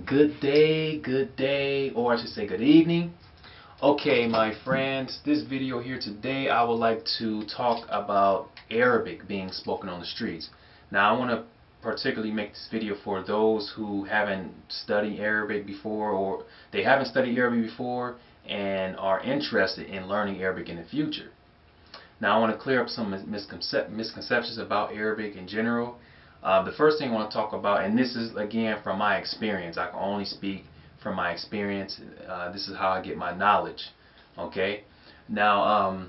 Good day, or I should say good evening. Okay, my friends, this video here today, I would like to talk about Arabic being spoken on the streets. Now, I want to particularly make this video for those who haven't studied Arabic before, or they haven't studied Arabic before and are interested in learning Arabic in the future. Now, I want to clear up some misconceptions about Arabic in general. The first thing I want to talk about, and this is again from my experience, I can only speak from my experience. This is how I get my knowledge. Okay. Now,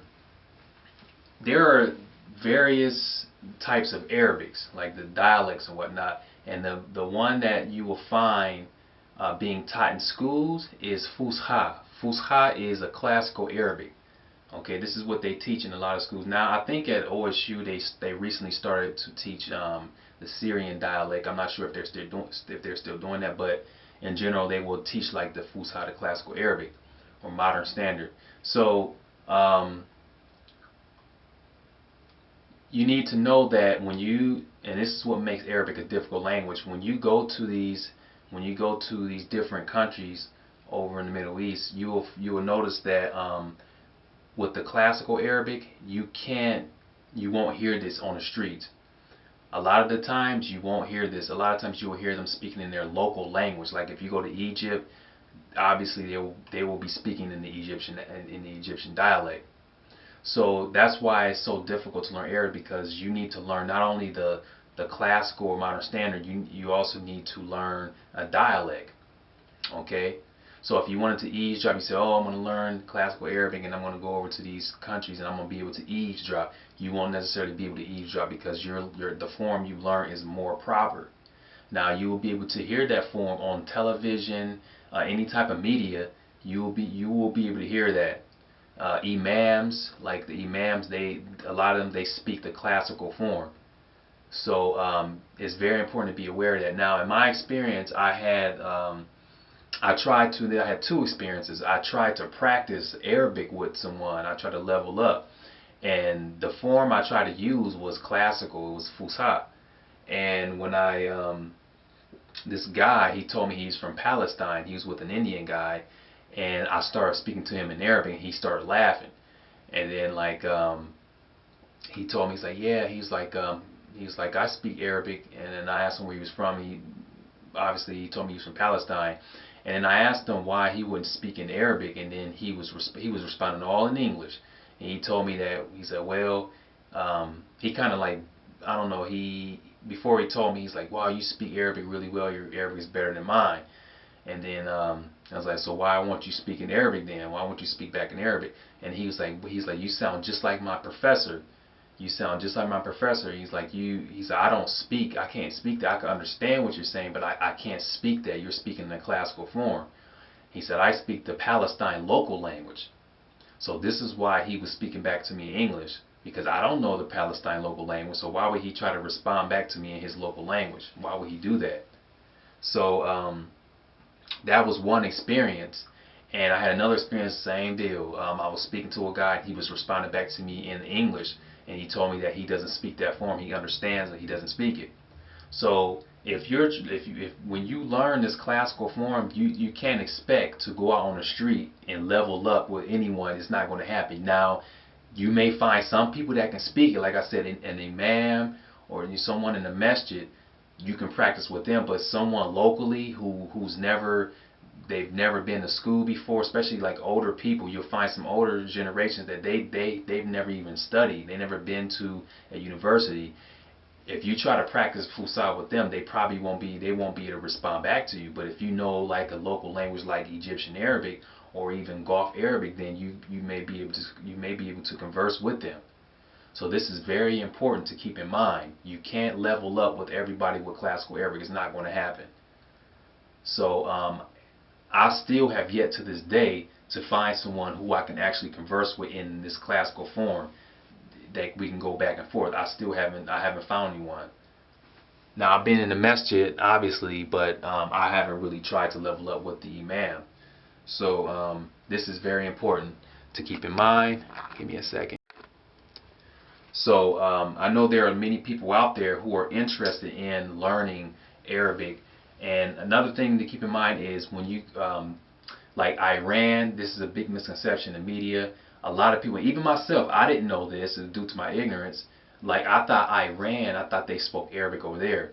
there are various types of Arabics, like the dialects and whatnot, and the one that you will find being taught in schools is Fusha. Fusha is a classical Arabic. Okay, this is what they teach in a lot of schools. Now, I think at OSU they recently started to teach the Syrian dialect. I'm not sure if they're still doing that, but in general they will teach like the Fusha, the classical Arabic or modern standard. So you need to know that when you, and this is what makes Arabic a difficult language, when you go to these different countries over in the Middle East, you will notice that with the classical Arabic, you won't hear this on the streets. A lot of the times you won't hear this. A lot of times you will hear them speaking in their local language. Like if you go to Egypt, obviously they will be speaking in the Egyptian dialect. So that's why it's so difficult to learn Arabic, because you need to learn not only the classical or modern standard, you also need to learn a dialect. Okay? So if you wanted to eavesdrop, you say, oh, I'm going to learn classical Arabic and I'm going to go over to these countries and I'm going to be able to eavesdrop. You won't necessarily be able to eavesdrop because the form you learn is more proper. Now, you will be able to hear that form on television, any type of media. You will be able to hear that. Imams, like the imams, a lot of them, they speak the classical form. So it's very important to be aware of that. Now, in my experience, I had two experiences. I tried to practice Arabic with someone. I tried to level up. And the form I tried to use was classical. It was Fusha. And when this guy, he told me he's from Palestine. He was with an Indian guy. And I started speaking to him in Arabic and he started laughing. And then he told me, he's like, yeah, he's like, I speak Arabic. And then I asked him where he was from. He told me he was from Palestine. And then I asked him why he wouldn't speak in Arabic, and then he was responding all in English. And he told me that, he said, well, he kind of like, I don't know, before he told me, he's like, wow, you speak Arabic really well, your Arabic is better than mine. And then I was like, so why won't you speak in Arabic then? Why won't you speak back in Arabic? And he's like, you sound just like my professor. You sound just like my professor. He said, I can't speak that. I can understand what you're saying, but I can't speak that. You're speaking in the classical form. He said, I speak the Palestine local language. So this is why he was speaking back to me in English, because I don't know the Palestine local language, so why would he try to respond back to me in his local language? Why would he do that? So that was one experience. And I had another experience, same deal. I was speaking to a guy, he was responding back to me in English, and he told me that he doesn't speak that form. He understands, but he doesn't speak it. So when you learn this classical form, you can't expect to go out on the street and level up with anyone. It's not going to happen. Now, you may find some people that can speak it, like I said, an imam or someone in the masjid. You can practice with them, but someone locally they've never been to school before, especially like older people. You'll find some older generations that they've never even studied. They've never been to a university. If you try to practice Fusha with them, they won't be able to respond back to you. But if you know like a local language like Egyptian Arabic or even Gulf Arabic, then you may be able to converse with them. So this is very important to keep in mind. You can't level up with everybody with classical Arabic. It's not going to happen. So I still have yet to this day to find someone who I can actually converse with in this classical form that we can go back and forth. I haven't found anyone. Now, I've been in the masjid, obviously, but I haven't really tried to level up with the imam. So this is very important to keep in mind. Give me a second. So I know there are many people out there who are interested in learning Arabic And another thing to keep in mind is when you like Iran, this is a big misconception in the media. A lot of people, even myself, I didn't know this due to my ignorance. Like I thought Iran, I thought they spoke Arabic over there.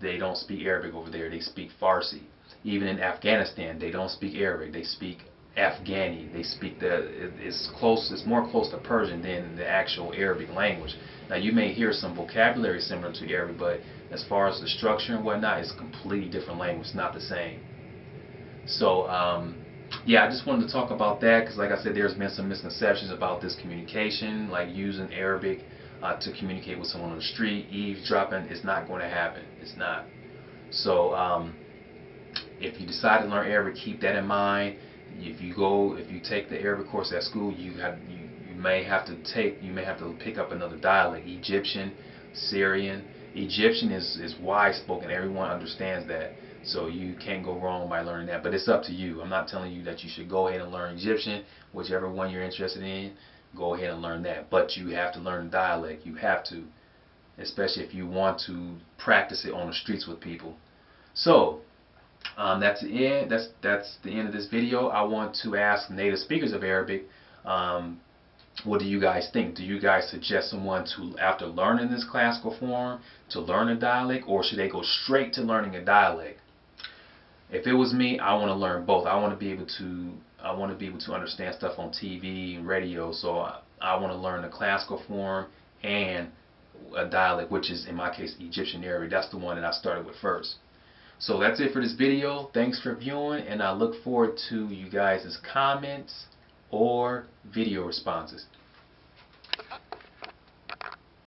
They don't speak Arabic over there. They speak Farsi. Even in Afghanistan, they don't speak Arabic. They speak Afghani. They speak it's more close to Persian than the actual Arabic language. Now you may hear some vocabulary similar to Arabic, but as far as the structure and whatnot, it's a completely different language. It's not the same. So yeah, I just wanted to talk about that because, like I said, there's been some misconceptions about this communication, like using Arabic to communicate with someone on the street. Eavesdropping is not going to happen. It's not. So if you decide to learn Arabic, keep that in mind. If you take the Arabic course at school, you may have to pick up another dialect. Egyptian, Syrian. Egyptian is wide spoken. Everyone understands that. So you can't go wrong by learning that. But it's up to you. I'm not telling you that you should go ahead and learn Egyptian. Whichever one you're interested in, go ahead and learn that. But you have to learn the dialect. You have to, especially if you want to practice it on the streets with people. So that's the end. That's the end of this video. I want to ask native speakers of Arabic, what do you guys think? Do you guys suggest someone to, after learning this classical form, to learn a dialect, or should they go straight to learning a dialect? If it was me, I want to learn both. I want to be able to understand stuff on TV and radio. So I want to learn the classical form and a dialect, which is in my case Egyptian Arabic. That's the one that I started with first. So that's it for this video. Thanks for viewing, and I look forward to you guys' comments or video responses.